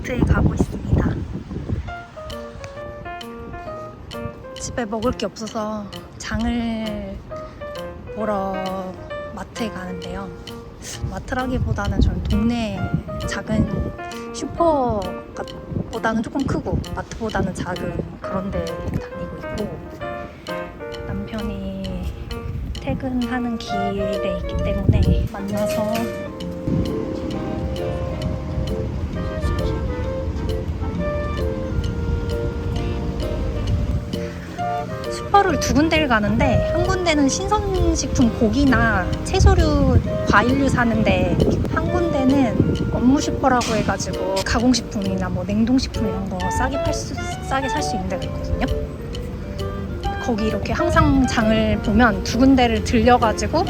마트에 가고 있습니다. 집에 먹을 게 없어서 장을 보러 마트에 가는데요. 마트라기보다는 저는 동네 작은 슈퍼보다는 조금 크고 마트보다는 작은 그런 데 다니고 있고, 남편이 퇴근하는 길에 있기 때문에 만나서 슈퍼를 두 군데를 가는데, 한 군데는 신선식품 고기나 채소류, 과일류 사는데, 한 군데는 업무 슈퍼라고 해가지고 가공식품이나 뭐 냉동식품 이런 거 싸게 살 수 있는 데가 있거든요. 거기 이렇게 항상 장을 보면 두 군데를 들려가지고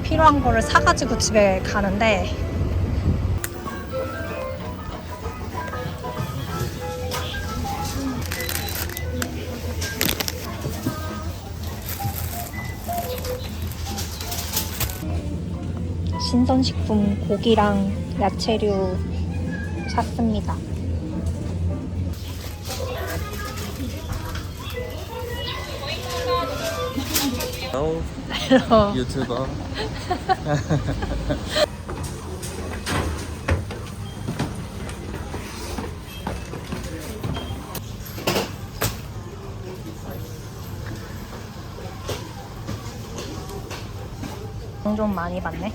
필요한 거를 사가지고 집에 가는데, 신선식품 고기랑 야채류 샀습니다. Hello, YouTuber. 좀 많이 받네.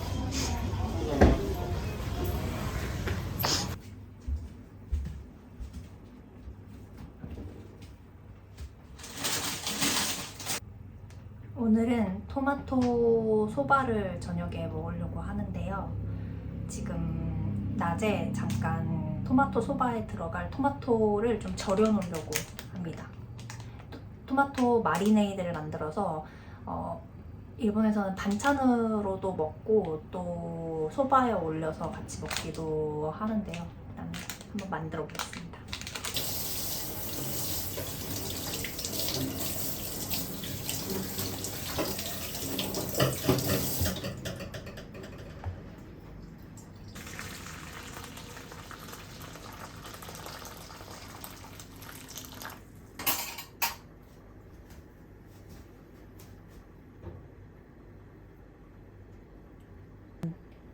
오늘은 토마토 소바를 저녁에 먹으려고 하는데요. 지금 낮에 잠깐 토마토 소바에 들어갈 토마토를 좀 절여 놓으려고 합니다. 토마토 마리네이드를 만들어서 일본에서는 반찬으로도 먹고 또 소바에 올려서 같이 먹기도 하는데요. 일단 한번 만들어 보겠습니다.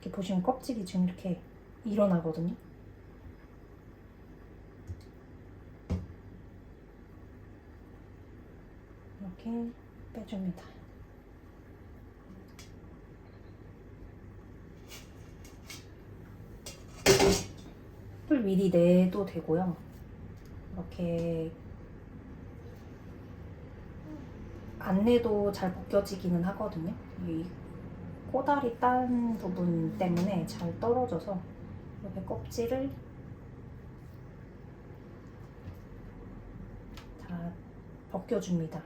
이렇게 보시면 껍질이 지금 이렇게 일어나거든요. 이렇게 빼줍니다. 풀 미리 내도 되고요. 이렇게 안 내도 잘 벗겨지기는 하거든요. 이 꼬다리 딴 부분 때문에 잘 떨어져서 이렇게 껍질을 다 벗겨줍니다.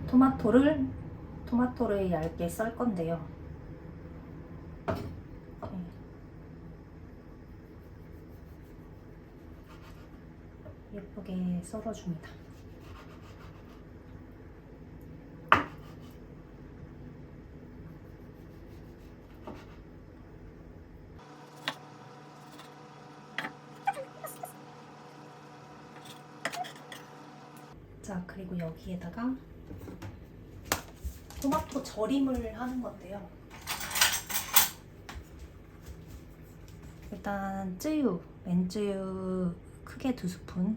토마토를 얇게 썰 건데요. 예쁘게 썰어줍니다. 자, 그리고 여기에다가 토마토 절임을 하는 건데요. 일단 맨쯔유 크게 2스푼,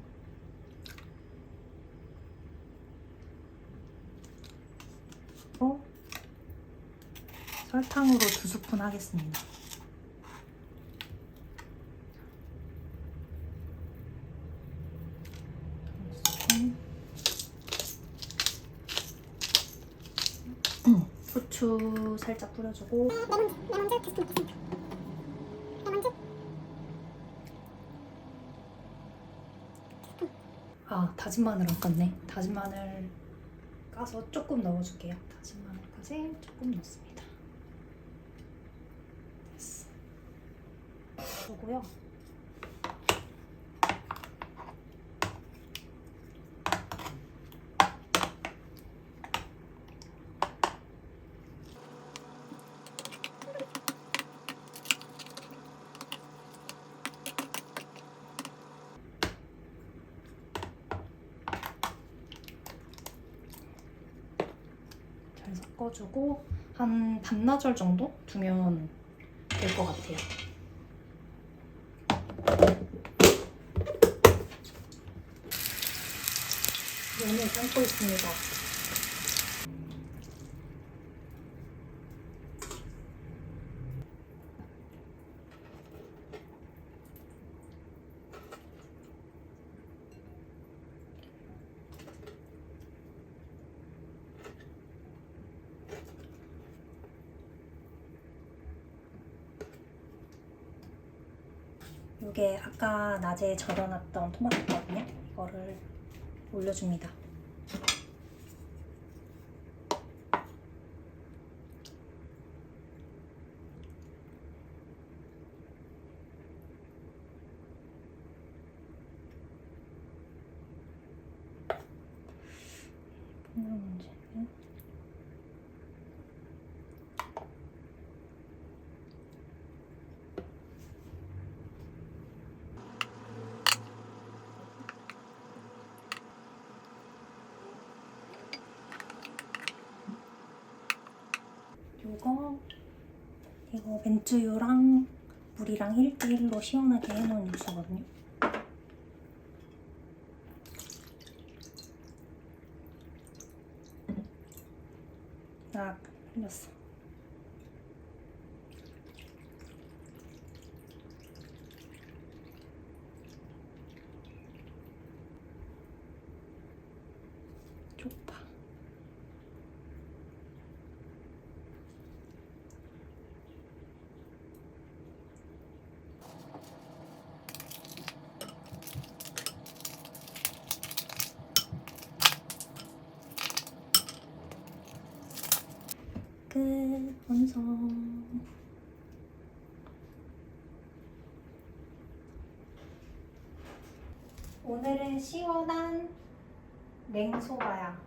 설탕으로 2스푼 하겠습니다. 후추 살짝 뿌려주고, 레몬즙 2스푼 넣겠습니다. 다진 마늘 안 깠네. 다진 마늘 까서 조금 넣어줄게요. 다진 마늘까지 조금 넣습니다. 됐어. 그러고요. 잘 섞어주고 한 반나절 정도 두면 될 것 같아요. 면을 삶고 있습니다. 이게 아까 낮에 절여놨던 토마토거든요. 이거를 올려줍니다. 문제는 이거 맨투유랑 물이랑 1대1로 시원하게 해놓은 육수거든요. 딱 흘렸어. 쪽파. 끝. 완성. 오늘은 시원한 냉소바야.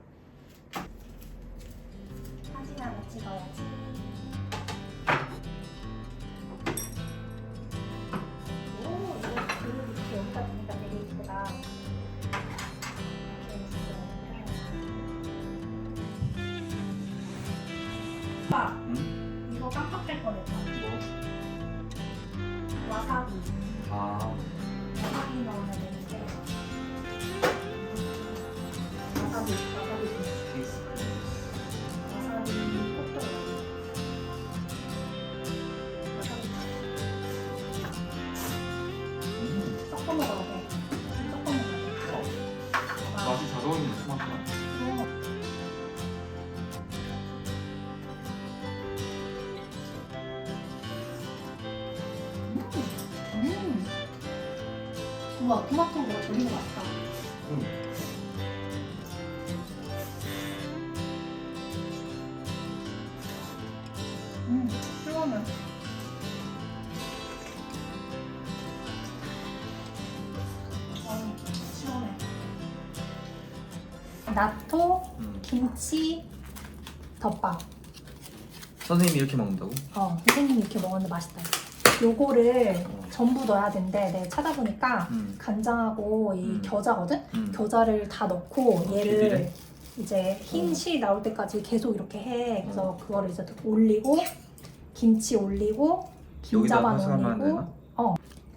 사진 하나 찍어야지. 오, 이거 그릇 이렇게 여기다 두니까 되게 예쁘다. 오빠, 이거 깜빡할 뻔했다. 뭐? 와사비. 아, 와사비 넣으면 되는데. 와사비 좀 케이스. 와사비 꽃도 와사비 섞어 먹어야 돼. 섞어 먹어야 돼. 맛이 잘 어울리는 토마토야. 우와, 토마토가 절인 것 같다. 시원해. 시원해. 나토, 김치, 덮밥. 선생님이 이렇게 먹는다고? 선생님이 이렇게 먹었는데 맛있다. 요거를 전부 넣어야 된대. 내가 찾아보니까 간장하고 이 겨자거든? 겨자를 다 넣고 얘를 비비래? 이제 흰 실 나올 때까지 계속 이렇게 해. 그래서 그거를 이제 올리고 김치 올리고 김자반 여기다 하면 올리고. 되나?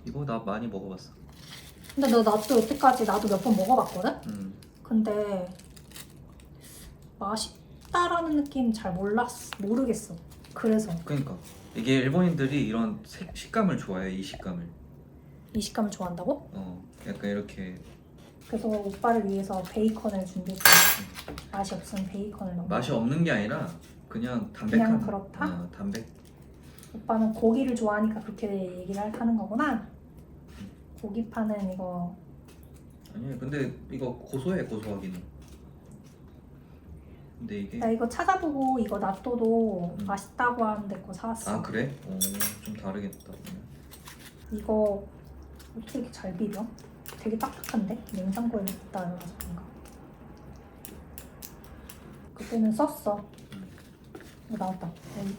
이거 나 많이 먹어봤어. 근데 나도 여태까지 나도 몇 번 먹어봤거든? 근데 맛있다라는 느낌 잘 모르겠어. 그래서 그러니까 이게 일본인들이 이런 식감을 좋아해. 이 식감을. 이 식감을 좋아한다고? 약간 이렇게. 그래서 오빠를 위해서 베이컨을 준비했어. 맛이 없으면 베이컨을 넣어. 맛이 없는 게 아니라 그냥 담백한. 그냥 그렇다? 담백. 오빠는 고기를 좋아하니까 그렇게 얘기를 하는 거구나. 고기파는 이거. 아니 근데 이거 고소해. 고소하기는. 근데 이게. 나 이거 찾아보고 이거 낫또도 맛있다고 하는데 거 사왔어. 아 그래? 좀 다르겠다. 이거 어떻게 이렇게 잘 비벼? 되게 딱딱한데? 냉장고에 넣었다 놔서 그런가? 그때는 썼어. 이거 나왔다.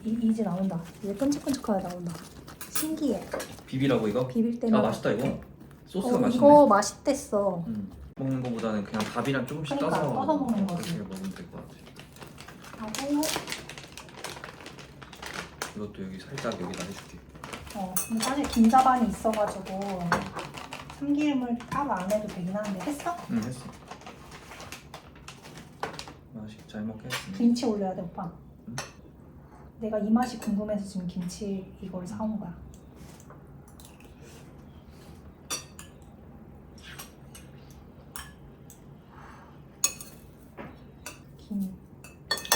이제 나온다. 이제 끈적끈적하게 나온다. 신기해. 비비라고 이거? 비빌 때는. 아 맛있다 이거. 소스가 맛있네. 이거 맛있댔어. 먹는 거보다는 그냥 밥이랑 조금씩 그러니까, 떠서 떠서 먹는 거지. 그렇게 먹으면 될 것 같아. 하고 이것도 여기 살짝 여기다 해줄게. 근데 사실 김자반이 있어가지고 참기름을 따로 안 해도 되긴 하는데 했어? 응 했어. 맛이 잘 먹겠습니다. 김치 올려야 돼 오빠. 응? 내가 이 맛이 궁금해서 지금 김치 이걸 사온 거야. 김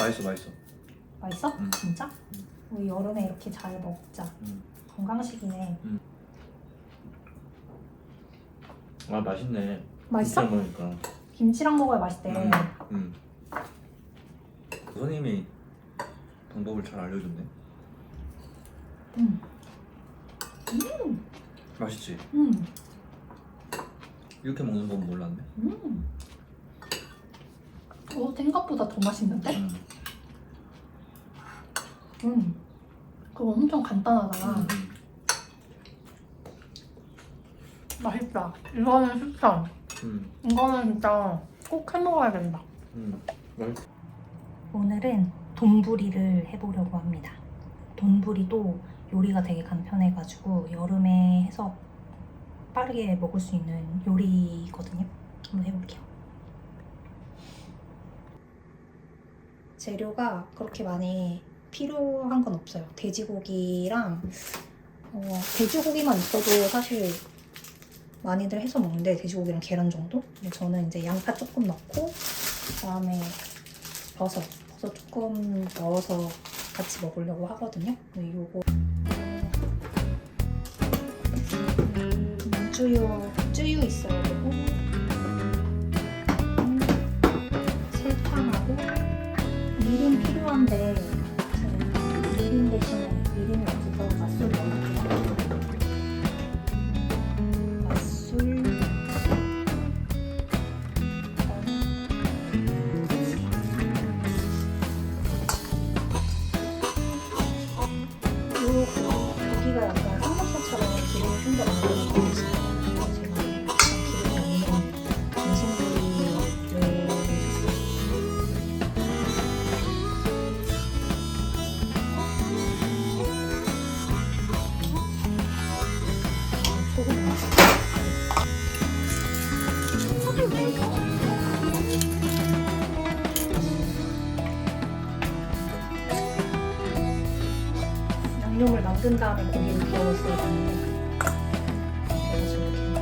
맛있어 맛있어. 맛있어? 응. 진짜? 응. 우리 여름에 이렇게 잘 먹자. 응. 건강식이네. 아 맛있네. 맛있어? 김치 먹으니까. 김치랑 먹어야 맛있대. 응. 선생님이 방법을 잘 알려줬네. 음. 맛있지? 음. 이렇게 먹는 건 몰랐네. 생각보다 더 맛있는데? 응. 그거 엄청 간단하잖아. 응. 맛있다. 이거는 추천. 이거는 진짜 꼭 해먹어야 된다. 맛있어. 오늘은 돈부리를 해보려고 합니다. 돈부리도 요리가 되게 간편해가지고 여름에 해서 빠르게 먹을 수 있는 요리거든요. 한번 해볼게요. 재료가 그렇게 많이 필요한 건 없어요. 돼지고기랑 돼지고기만 있어도 사실 많이들 해서 먹는데 돼지고기랑 계란 정도? 근데 저는 이제 양파 조금 넣고 그다음에 버섯 조금 넣어서 같이 먹으려고 하거든요. 근데 요거 쯔유 있어야 되고 설탕하고 미림 필요한데 미림 대신에 미림이 없어서 맛술 넣어볼게요. 맛술 고기가 약간 삼겹살처럼 기름이 좀 더 많이 들어있어요. 제가 약간 기름이 없는 등심구이를 소금 양념을 만든 다음에 고기를 넣었어야 되는데 그래서 이렇게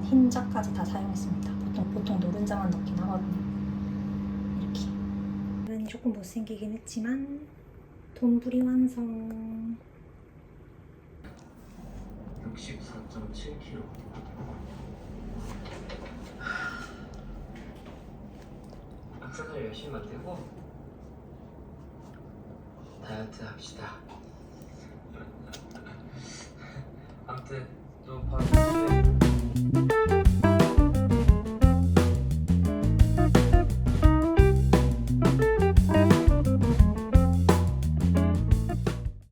흰자까지 다 사용했습니다. 보통 노른자만 넣긴 하거든요. 이렇게. 모양이 조금 못생기긴 했지만 돈부리 완성. 64.7kg. 식단을 열심히 만들고 다이어트 합시다. 아무튼 또 바로